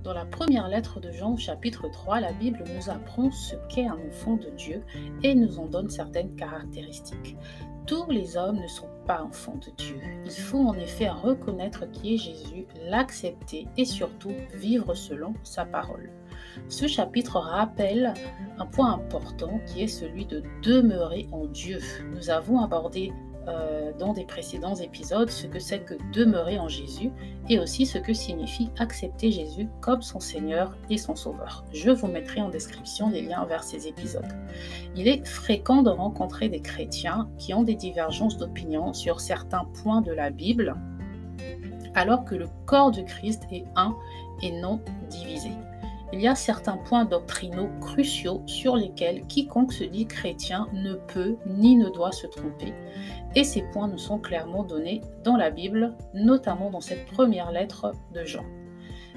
Dans la première lettre de Jean, au chapitre 3, la Bible nous apprend ce qu'est un enfant de Dieu et nous en donne certaines caractéristiques. Tous les hommes ne sont pas enfants de Dieu. Il faut en effet reconnaître qui est Jésus, l'accepter et surtout vivre selon sa parole. Ce chapitre rappelle un point important qui est celui de demeurer en Dieu. Nous avons abordé dans des précédents épisodes ce que c'est que demeurer en Jésus et aussi ce que signifie accepter Jésus comme son Seigneur et son Sauveur. Je vous mettrai en description les liens vers ces épisodes. Il est fréquent de rencontrer des chrétiens qui ont des divergences d'opinion sur certains points de la Bible, alors que le corps de Christ est un et non divisé. Il y a certains points doctrinaux cruciaux sur lesquels quiconque se dit chrétien ne peut ni ne doit se tromper. Et ces points nous sont clairement donnés dans la Bible, notamment dans cette première lettre de Jean.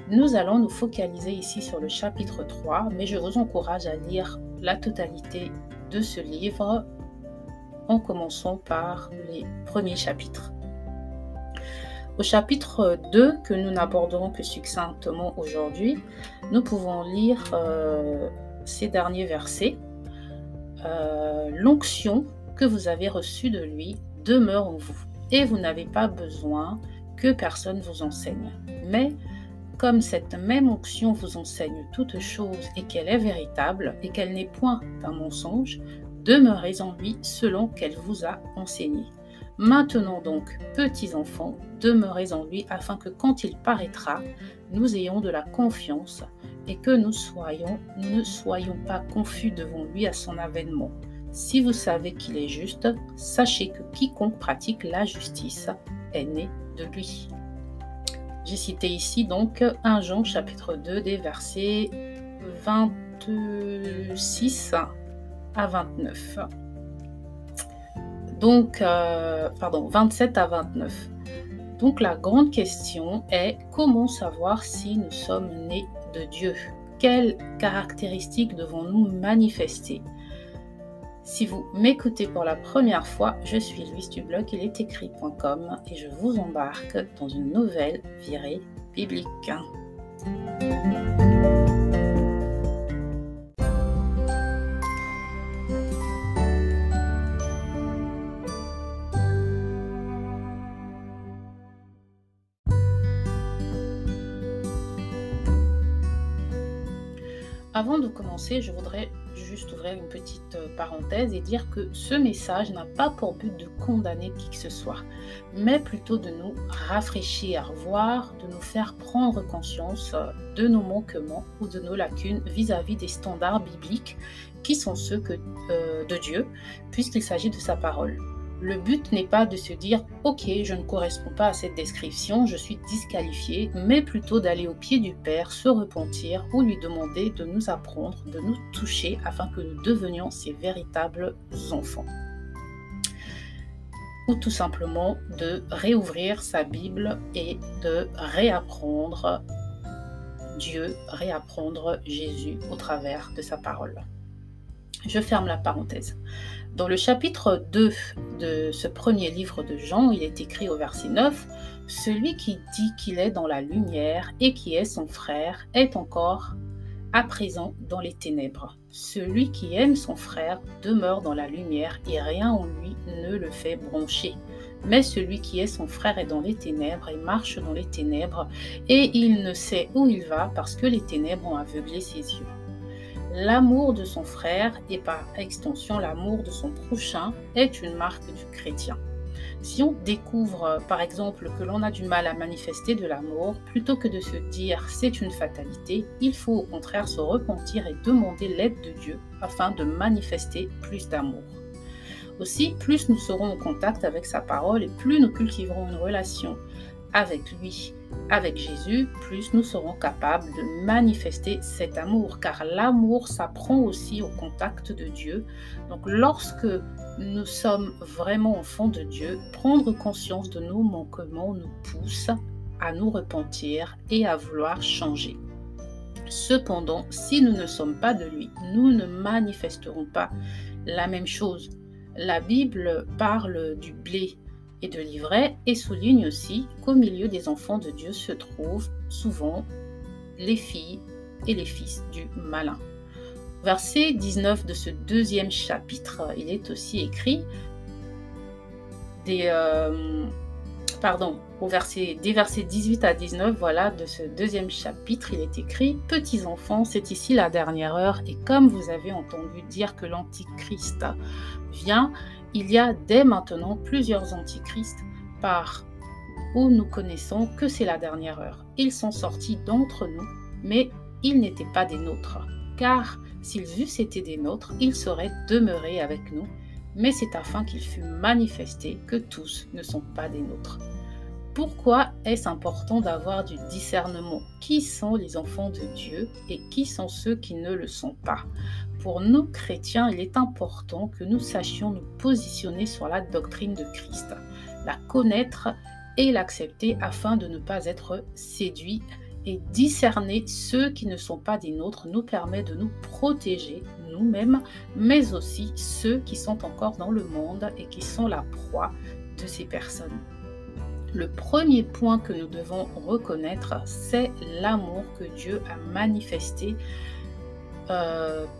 Nous allons nous focaliser ici sur le chapitre 3, mais je vous encourage à lire la totalité de ce livre en commençant par les premiers chapitres. Au chapitre 2, que nous n'aborderons que succinctement aujourd'hui, nous pouvons lire ces derniers versets. L'onction que vous avez reçue de lui demeure en vous, et vous n'avez pas besoin que personne vous enseigne. Mais comme cette même onction vous enseigne toute chose et qu'elle est véritable et qu'elle n'est point un mensonge, demeurez en lui selon qu'elle vous a enseigné. Maintenant donc, petits enfants, demeurez en lui afin que quand il paraîtra, nous ayons de la confiance et que nous ne soyons pas confus devant lui à son avènement. Si vous savez qu'il est juste, sachez que quiconque pratique la justice est né de lui. J'ai cité ici donc 1 Jean chapitre 2 des versets 26 à 29. Donc, 27 à 29. Donc la grande question est comment savoir si nous sommes nés de Dieu? Quelles caractéristiques devons-nous manifester? Si vous m'écoutez pour la première fois, je suis Louise du blog ilestécrit.com et je vous embarque dans une nouvelle virée biblique. Avant de commencer, je voudrais juste ouvrir une petite parenthèse et dire que ce message n'a pas pour but de condamner qui que ce soit, mais plutôt de nous rafraîchir, voire de nous faire prendre conscience de nos manquements ou de nos lacunes vis-à-vis des standards bibliques qui sont ceux de Dieu, puisqu'il s'agit de sa parole. Le but n'est pas de se dire « Ok, je ne corresponds pas à cette description, je suis disqualifié », mais plutôt d'aller au pied du Père, se repentir ou lui demander de nous apprendre, de nous toucher afin que nous devenions ses véritables enfants. Ou tout simplement de réouvrir sa Bible et de réapprendre Dieu, réapprendre Jésus au travers de sa parole. Je ferme la parenthèse. Dans le chapitre 2 de ce premier livre de Jean, il est écrit au verset 9 « Celui qui dit qu'il est dans la lumière et qui est son frère est encore à présent dans les ténèbres. Celui qui aime son frère demeure dans la lumière et rien en lui ne le fait broncher. Mais celui qui est son frère est dans les ténèbres et marche dans les ténèbres et il ne sait où il va parce que les ténèbres ont aveuglé ses yeux. » L'amour de son frère et par extension l'amour de son prochain est une marque du chrétien. Si on découvre par exemple que l'on a du mal à manifester de l'amour, plutôt que de se dire c'est une fatalité, il faut au contraire se repentir et demander l'aide de Dieu afin de manifester plus d'amour. Aussi, plus nous serons en contact avec sa parole et plus nous cultiverons une relation avec lui, avec Jésus, plus nous serons capables de manifester cet amour, car l'amour s'apprend aussi au contact de Dieu. Donc lorsque nous sommes vraiment enfants de Dieu, prendre conscience de nos manquements nous pousse à nous repentir et à vouloir changer. Cependant, si nous ne sommes pas de lui, nous ne manifesterons pas la même chose. La Bible parle du blé et de l'ivraie et souligne aussi qu'au milieu des enfants de Dieu se trouvent souvent les filles et les fils du malin. Verset 19 de ce deuxième chapitre, il est aussi écrit des versets 18 à 19, voilà, de ce deuxième chapitre, il est écrit « Petits enfants, c'est ici la dernière heure, et comme vous avez entendu dire que l'Antichrist vient, il y a dès maintenant plusieurs antichrists par où nous connaissons que c'est la dernière heure. Ils sont sortis d'entre nous, mais ils n'étaient pas des nôtres, car s'ils eussent été des nôtres, ils seraient demeurés avec nous, mais c'est afin qu'il fût manifesté que tous ne sont pas des nôtres. » Pourquoi est-ce important d'avoir du discernement? Qui sont les enfants de Dieu et qui sont ceux qui ne le sont pas? Pour nous chrétiens, il est important que nous sachions nous positionner sur la doctrine de Christ, la connaître et l'accepter afin de ne pas être séduits, et discerner ceux qui ne sont pas des nôtres nous permet de nous protéger nous-mêmes, mais aussi ceux qui sont encore dans le monde et qui sont la proie de ces personnes. Le premier point que nous devons reconnaître, c'est l'amour que Dieu a manifesté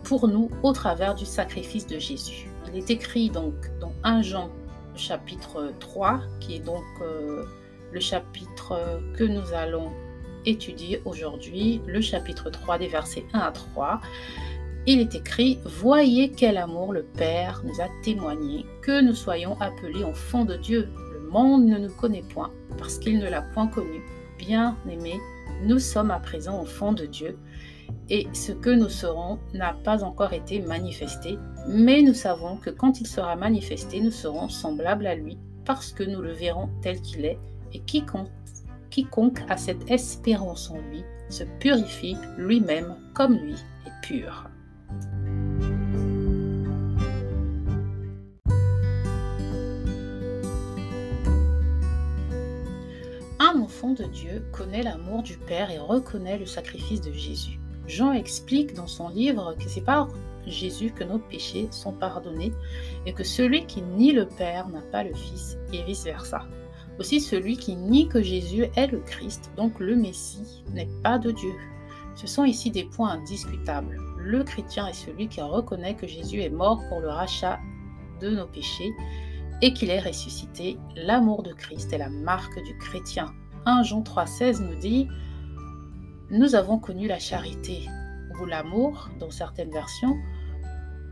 pour nous au travers du sacrifice de Jésus. Il est écrit donc dans 1 Jean chapitre 3, qui est donc le chapitre que nous allons étudier aujourd'hui, le chapitre 3 des versets 1 à 3. Il est écrit « Voyez quel amour le Père nous a témoigné, que nous soyons appelés enfants de Dieu. Le monde ne nous connaît point, parce qu'il ne l'a point connu. Bien-aimés, nous sommes à présent enfants de Dieu, et ce que nous serons n'a pas encore été manifesté, mais nous savons que quand il sera manifesté, nous serons semblables à lui, parce que nous le verrons tel qu'il est, et quiconque a cette espérance en lui se purifie lui-même comme lui est pur. » Un enfant de Dieu connaît l'amour du Père et reconnaît le sacrifice de Jésus. Jean explique dans son livre que c'est par Jésus que nos péchés sont pardonnés et que celui qui nie le Père n'a pas le Fils et vice-versa. Aussi celui qui nie que Jésus est le Christ, donc le Messie, n'est pas de Dieu. Ce sont ici des points indiscutables. Le chrétien est celui qui reconnaît que Jésus est mort pour le rachat de nos péchés et qu'il est ressuscité. L'amour de Christ est la marque du chrétien. 1 Jean 3,16 nous dit « Nous avons connu la charité » ou l'amour, dans certaines versions,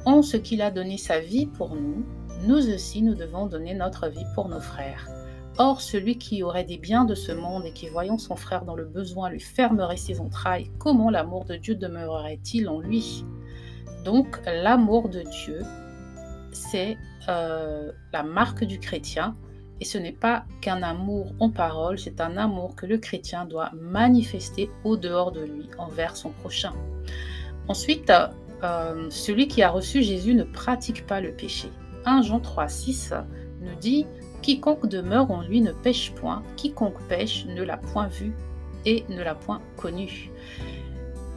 en ce qu'il a donné sa vie pour nous, nous aussi nous devons donner notre vie pour nos frères. Or, celui qui aurait des biens de ce monde et qui, voyant son frère dans le besoin, lui fermerait ses entrailles, comment l'amour de Dieu demeurerait-il en lui? Donc, l'amour de Dieu, c'est la marque du chrétien, et ce n'est pas qu'un amour en parole, c'est un amour que le chrétien doit manifester au dehors de lui, envers son prochain. Ensuite, celui qui a reçu Jésus ne pratique pas le péché. 1 Jean 3,6 nous dit « Quiconque demeure en lui ne pêche point, quiconque pêche ne l'a point vu et ne l'a point connu. »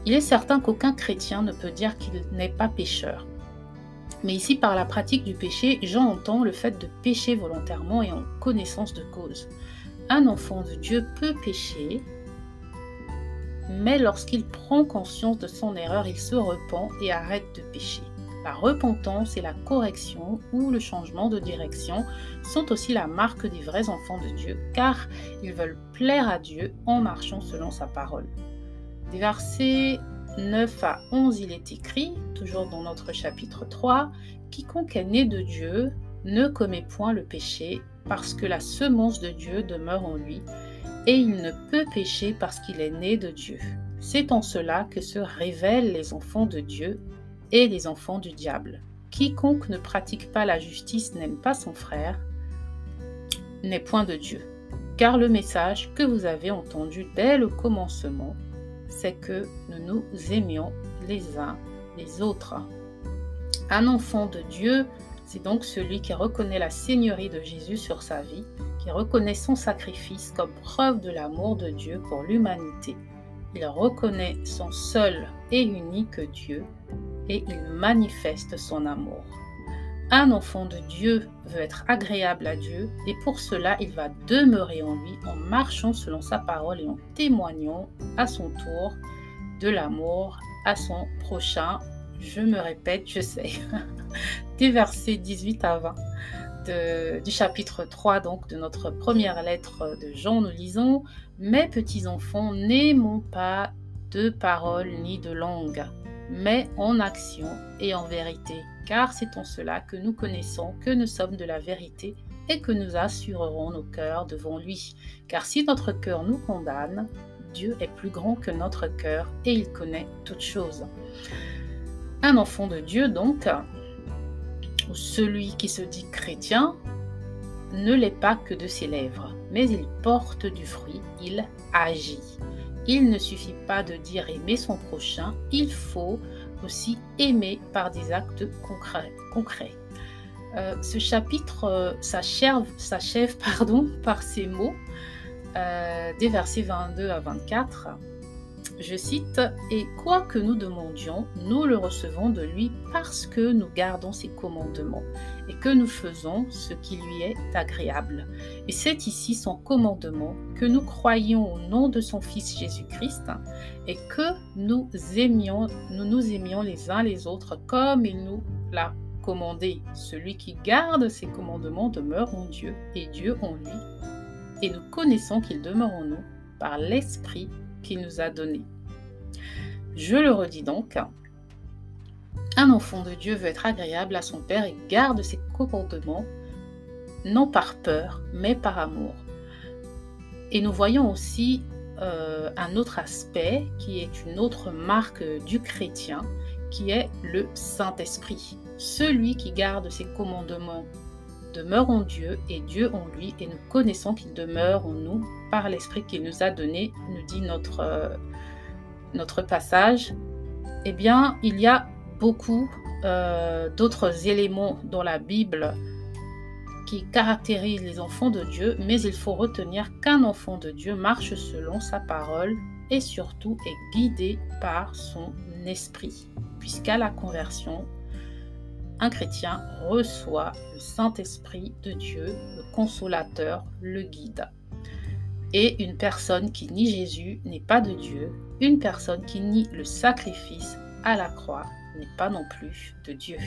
Il est certain qu'aucun chrétien ne peut dire qu'il n'est pas pécheur. Mais ici, par la pratique du péché, Jean entend le fait de pécher volontairement et en connaissance de cause. Un enfant de Dieu peut pécher, mais lorsqu'il prend conscience de son erreur, il se repent et arrête de pécher. La repentance et la correction ou le changement de direction sont aussi la marque des vrais enfants de Dieu, car ils veulent plaire à Dieu en marchant selon sa parole. Des versets 9 à 11, il est écrit, toujours dans notre chapitre 3, « Quiconque est né de Dieu ne commet point le péché, parce que la semence de Dieu demeure en lui, et il ne peut pécher parce qu'il est né de Dieu. C'est en cela que se révèlent les enfants de Dieu et les enfants du diable. Quiconque ne pratique pas la justice n'aime pas son frère, n'est point de Dieu. Car le message que vous avez entendu dès le commencement, c'est que nous nous aimions les uns les autres. » Un enfant de Dieu, c'est donc celui qui reconnaît la seigneurie de Jésus sur sa vie, qui reconnaît son sacrifice comme preuve de l'amour de Dieu pour l'humanité. Il reconnaît son seul et unique Dieu et il manifeste son amour. Un enfant de Dieu veut être agréable à Dieu et pour cela il va demeurer en lui en marchant selon sa parole et en témoignant à son tour de l'amour à son prochain. Je me répète, je sais. Des versets 18 à 20 du chapitre 3 donc, de notre première lettre de Jean, nous lisons « Mes petits enfants, n'aimons pas de paroles ni de langue, mais en action et en vérité, car c'est en cela que nous connaissons que nous sommes de la vérité et que nous assurerons nos cœurs devant lui. Car si notre cœur nous condamne, Dieu est plus grand que notre cœur et il connaît toutes choses. » Un enfant de Dieu donc, ou celui qui se dit chrétien, ne l'est pas que de ses lèvres, mais il porte du fruit, il agit. Il ne suffit pas de dire aimer son prochain, il faut aussi aimer par des actes concrets. Ce chapitre s'achève par ces mots des versets 22 à 24. Je cite « Et quoi que nous demandions, nous le recevons de lui parce que nous gardons ses commandements et que nous faisons ce qui lui est agréable. Et c'est ici son commandement, que nous croyions au nom de son Fils Jésus-Christ et que nous nous aimions les uns les autres comme il nous l'a commandé. Celui qui garde ses commandements demeure en Dieu et Dieu en lui. Et nous connaissons qu'il demeure en nous par l'Esprit qu'il nous a donné. » Je le redis donc, un enfant de Dieu veut être agréable à son Père et garde ses commandements, non par peur, mais par amour. Et nous voyons aussi un autre aspect qui est une autre marque du chrétien, qui est le Saint-Esprit. Celui qui garde ses commandements demeure en Dieu et Dieu en lui, et nous connaissons qu'il demeure en nous par l'Esprit qu'il nous a donné, nous dit notre passage. Eh bien, il y a beaucoup d'autres éléments dans la Bible qui caractérisent les enfants de Dieu, mais il faut retenir qu'un enfant de Dieu marche selon sa parole et surtout est guidé par son esprit, puisqu'à la conversion, un chrétien reçoit le Saint-Esprit de Dieu, le consolateur, le guide. Et une personne qui nie Jésus n'est pas de Dieu. Une personne qui nie le sacrifice à la croix n'est pas non plus de Dieu.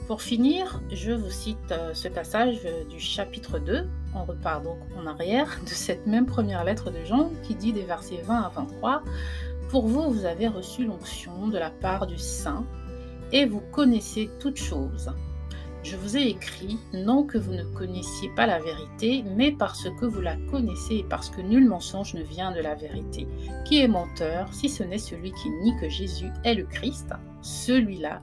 Pour finir, je vous cite ce passage du chapitre 2. On repart donc en arrière de cette même première lettre de Jean qui dit des versets 20 à 23 « Pour vous, vous avez reçu l'onction de la part du Saint et vous connaissez toutes choses. Je vous ai écrit, non que vous ne connaissiez pas la vérité, mais parce que vous la connaissez et parce que nul mensonge ne vient de la vérité. Qui est menteur, si ce n'est celui qui nie que Jésus est le Christ? Celui-là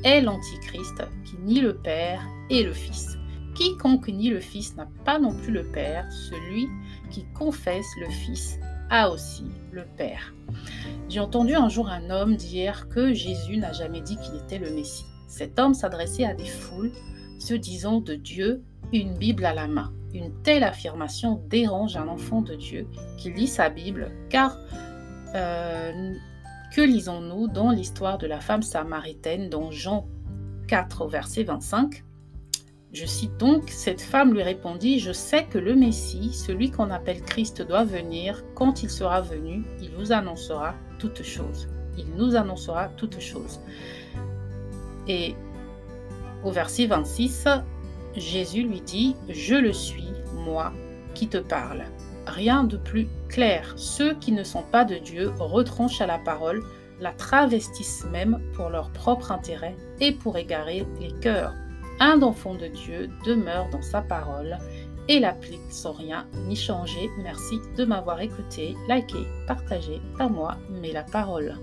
est l'Antichrist qui nie le Père et le Fils. Quiconque nie le Fils n'a pas non plus le Père, celui qui confesse le Fils a aussi le Père. » J'ai entendu un jour un homme dire que Jésus n'a jamais dit qu'il était le Messie. Cet homme s'adressait à des foules, se disant de Dieu une Bible à la main. Une telle affirmation dérange un enfant de Dieu qui lit sa Bible, car que lisons-nous dans l'histoire de la femme samaritaine dans Jean 4 au verset 25 ? Je cite donc, « Cette femme lui répondit, je sais que le Messie, celui qu'on appelle Christ, doit venir. Quand il sera venu, il vous annoncera toutes choses. » Il nous annoncera toutes choses. Et au verset 26, Jésus lui dit, « Je le suis, moi, qui te parle. » Rien de plus clair. Ceux qui ne sont pas de Dieu retranchent à la parole, la travestissent même pour leur propre intérêt et pour égarer les cœurs. Un enfant de Dieu demeure dans sa parole et l'applique sans rien ni changer. Merci de m'avoir écouté, liké, partagé, pas moi, mais la parole.